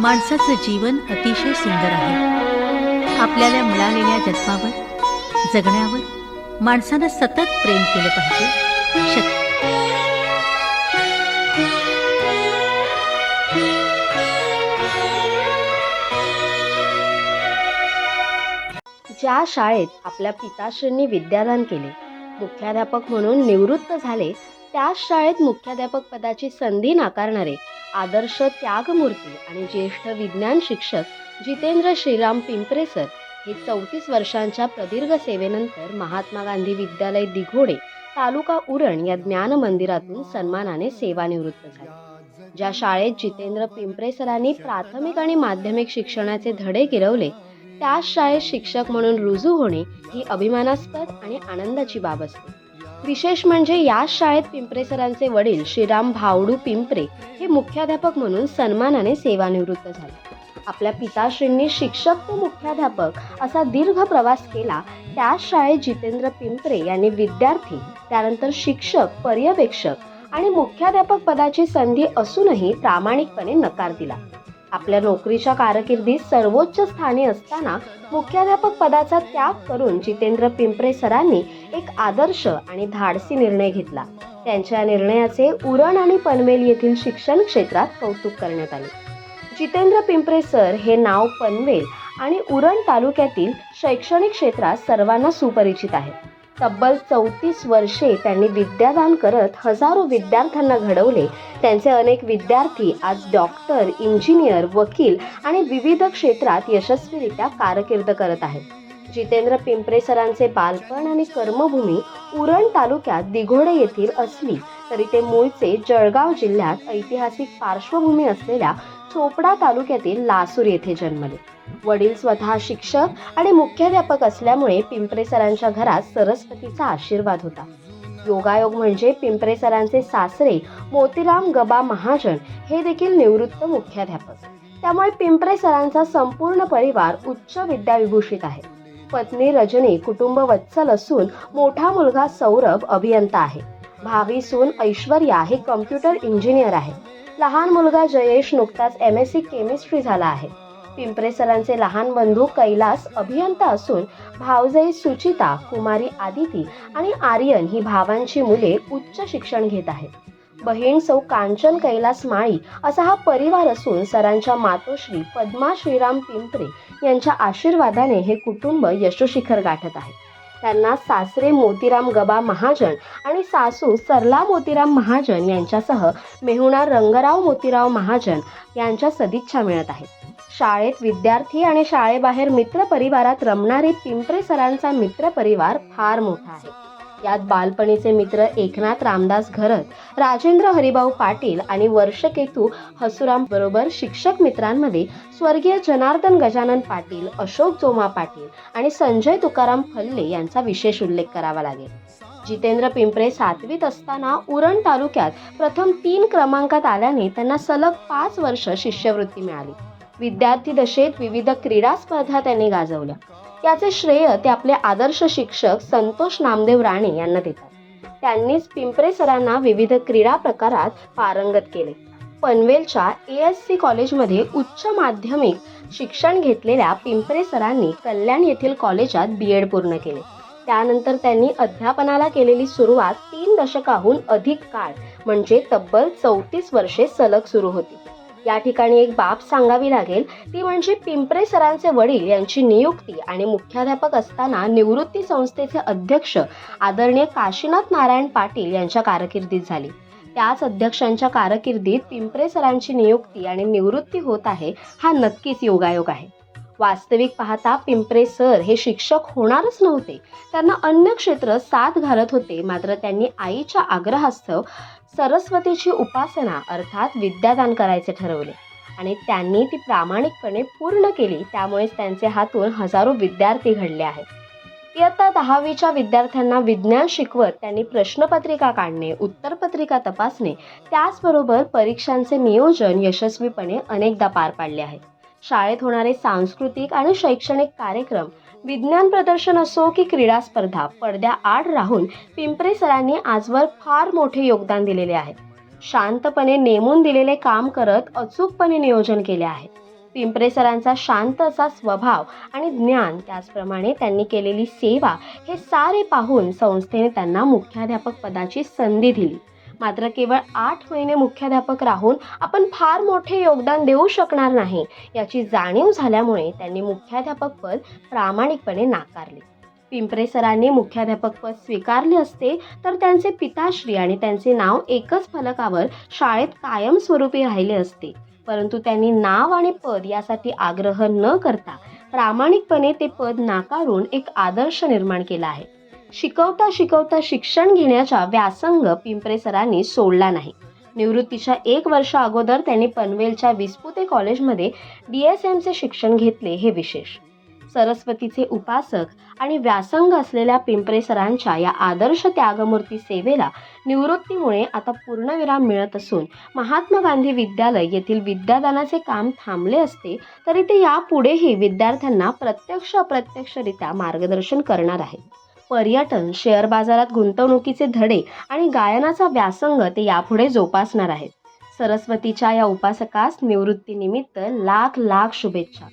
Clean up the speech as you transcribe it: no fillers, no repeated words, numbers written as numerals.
माणसाचं जीवन अतिशय सुंदर आहे. आपल्याला मिळालेल्या जन्मावर, जगण्यावर माणसानं सतत प्रेम केलं पाहिजे. ज्या शाळेत आपल्या पिताश्रींनी विद्यादान केले, मुख्याध्यापक म्हणून निवृत्त झाले, त्याच शाळेत मुख्याध्यापक पदाची संधी नाकारणारे आदर्श त्यागमूर्ती आणि ज्येष्ठ विज्ञान शिक्षक जितेंद्र श्रीराम पिंपरे सर हे 34 वर्षांच्या प्रदीर्घ सेवेनंतर महात्मा गांधी विद्यालय दिघोडे, तालुका उरण या ज्ञान मंदिरातून सन्मानाने सेवानिवृत्त झाले. ज्या शाळेत जितेंद्र पिंपरे सरांनी प्राथमिक आणि माध्यमिक शिक्षणाचे धडे गिरवले, त्याच शाळेत शिक्षक म्हणून रुजू होणे ही अभिमानास्पद आणि आनंदाची बाब असते. विशेष म्हणजे याच शाळेत पिंपरे सरांचे वडील श्रीराम भावडू पिंपरे हे मुख्याध्यापक म्हणून सन्मानाने सेवानिवृत्त झाले. आपल्या पिताश्रींनी शिक्षक ते मुख्याध्यापक असा दीर्घ प्रवास केला. त्याच शाळेत जितेंद्र पिंपरे यांनी विद्यार्थी, त्यानंतर शिक्षक, पर्यवेक्षक आणि मुख्याध्यापक पदाची संधी असूनही प्रामाणिकपणे नकार दिला. आपल्या नोकरीच्या कारकिर्दीत सर्वोच्च स्थानी असताना मुख्याध्यापक पदाचा त्याग करून जितेंद्र पिंपरे सरांनी एक आदर्श आणि धाडसी निर्णय घेतला. त्यांच्या निर्णयाचे उरण आणि पनवेल येथील शिक्षण क्षेत्रात कौतुक करण्यात आले. जितेंद्र पिंपरे सर हे नाव पनवेल आणि उरण तालुक्यातील शैक्षणिक क्षेत्रात सर्वांना सुपरिचित आहे. तब्बल 34 वर्षे त्यांनी विद्यादान करत हजारो विद्यार्थ्यांना घडवले. त्यांचे अनेक विद्यार्थी आज डॉक्टर, इंजिनियर, वकील आणि विविध क्षेत्रात यशस्वीरित्या कारकीर्द करत आहेत. जितेंद्र पिंपरे सरांचे बालपण आणि कर्मभूमी उरण तालुक्यात दिघोडे येथील असली तरी ते मूळचे जळगाव जिल्ह्यात ऐतिहासिक पार्श्वभूमी असलेल्या चोपडा तालुक्यातील लासूर येथे जन्मले. वडील स्वतः शिक्षक आणि मुख्याध्यापक असल्यामुळे पिंपरे सरांच्या घरात सरस्वतीचा आशीर्वाद होता. योगायोग म्हणजे पिंपरे सरांचे सासरे मोतीराम गबा महाजन हे देखील निवृत्त मुख्याध्यापक. त्यामुळे पिंपरे सरांचा संपूर्ण परिवार उच्च विद्याविभूषित आहे. पत्नी रजनी कुटुंब वत्सल असून मोठा मुलगा सौरभ अभियंता आहे. भावी सून ऐश्वर्या हे कम्प्युटर इंजिनियर आहे. लहान मुलगा जयेश नुकताच MSc केमिस्ट्री झाला आहे. पिंपरे सरांचे लहान बंधू कैलास अभियंता असून भावजाई सुचिता, कुमारी आदिती आणि आर्यन ही भावांची मुले उच्च शिक्षण घेत आहेत. बहीण सौ कांचन कैलास माळी असा हा परिवार असून सरांच्या मातोश्री पद्मा श्रीराम पिंपरे यांच्या आशीर्वादाने हे कुटुंब यशोशिखर गाठत आहे. त्यांना सासरे मोतीराम गबा महाजन आणि सासू सरला मोतीराम महाजन यांच्यासह मेहुणा रंगराव मोतीराव महाजन यांच्या सदिच्छा मिळत आहेत. शाळेत विद्यार्थी आणि शाळेबाहेर मित्रपरिवारात रमणारे पिंपरे सरांचा मित्रपरिवार फार मोठा आहे. यात बालपणीचे मित्र एकनाथ रामदास घरत, राजेंद्र हरिभाऊ पाटील आणि वर्षकेतू हसुराम बरोबर शिक्षक मित्रांमध्ये स्वर्गीय जनार्दन गजानन पाटील, अशोक जोमा पाटील आणि संजय तुकाराम फल्ले यांचा विशेष उल्लेख करावा लागेल. जितेंद्र पिंपरे 7वीत असताना उरण तालुक्यात प्रथम 3 क्रमांकात आल्याने त्यांना सलग 5 वर्ष शिष्यवृत्ती मिळाली. विद्यार्थी दशेत विविध क्रीडा स्पर्धा त्यांनी गाजवल्या. याचे श्रेय ते आपले आदर्श शिक्षक संतोष नामदेव राणे यांना देतात. त्यांनीच पिंपरे सरांना विविध क्रीडा प्रकारात पारंगत केले. पनवेलच्या ASC कॉलेजमध्ये उच्च माध्यमिक शिक्षण घेतलेल्या पिंपरे सरांनी कल्याण येथील कॉलेजात BEd पूर्ण केले. त्यानंतर त्यांनी अध्यापनाला केलेली सुरुवात 3 दशकाहून अधिक काळ म्हणजे तब्बल 34 वर्षे सलग सुरू होती. या ठिकाणी एक बाब सांगावी लागेल, ती म्हणजे पिंपरे सरांचे वडील यांची नियुक्ती आणि मुख्याध्यापक असताना निवृत्ती संस्थेचे अध्यक्ष आदरणीय काशीनाथ नारायण पाटील यांच्या कारकिर्दीत झाली. त्याच अध्यक्षांच्या कारकिर्दीत पिंपरे सरांची नियुक्ती आणि निवृत्ती होत आहे हा नक्कीच योगायोग आहे. वास्तविक पाहता पिंपरे सर हे शिक्षक होणारच नव्हते. त्यांना अन्य क्षेत्र साथ घालत होते. मात्र त्यांनी आईच्या आग्रहास्तव सरस्वतीची उपासना अर्थात विद्यादान करायचे ठरवले आणि त्यांनी ती प्रामाणिकपणे पूर्ण केली. त्यामुळेच त्यांचे हातून हजारो विद्यार्थी घडले आहेत. इयत्ता 10वीच्या विद्यार्थ्यांना विज्ञान शिकवत त्यांनी प्रश्नपत्रिका काढणे, उत्तरपत्रिका तपासणे, त्याचबरोबर परीक्षांचे नियोजन यशस्वीपणे अनेकदा पार पाडले आहे. शाळेत होणारे सांस्कृतिक आणि शैक्षणिक कार्यक्रम, विज्ञान प्रदर्शन असो की क्रीडा स्पर्धा, पडद्याआड राहून पिंपरे सरांनी आजवर फार मोठे योगदान दिलेले आहे. शांतपणे नेमून दिलेले काम करत अचूकपणे नियोजन केले आहे. पिंपरे सरांचा शांत असा स्वभाव आणि ज्ञान, त्याचप्रमाणे त्यांनी केलेली सेवा, हे सारे पाहून संस्थेने त्यांना मुख्याध्यापक पदाची संधी दिली. मात्र केवळ 8 महिने मुख्याध्यापक राहून आपण फार मोठे योगदान देऊ शकणार नाही याची जाणीव झाल्यामुळे त्यांनी मुख्याध्यापक पद प्रामाणिकपणे नाकारले. पिंपरे सरांनी मुख्याध्यापक पद स्वीकारले असते तर त्यांचे पिताश्री आणि त्यांचे नाव एकच फलकावर शाळेत कायमस्वरूपी राहिले असते. परंतु त्यांनी नाव आणि पद यासाठी आग्रह न करता प्रामाणिकपणे ते पद नाकारून एक आदर्श निर्माण केला आहे. शिकवता शिकवता शिक्षण घेण्याचा व्यासंग पिंपरे सरांनी सोडला नाही. निवृत्तीच्या 1 वर्ष अगोदर त्यांनी पनवेलच्या विस्पुते कॉलेजमध्ये DSMचे शिक्षण घेतले हे विशेष. सरस्वतीचे उपासक आणि व्यासंग असलेल्या पिंपरे सरांच्या या आदर्श त्यागमूर्ती सेवेला निवृत्तीमुळे आता पूर्णविराम मिळत असून महात्मा गांधी विद्यालय येथील विद्यादानाचे काम थांबले असते तरी ते यापुढेही विद्यार्थ्यांना प्रत्यक्ष अप्रत्यक्षरित्या मार्गदर्शन करणार आहे. पर्यटन, शेअर बाजारात गुंतवणुकीचे धडे आणि गायनाचा व्यासंग ते यापुढे जोपासणार आहेत. सरस्वतीच्या या उपासकास निवृत्तीनिमित्त लाख लाख शुभेच्छा.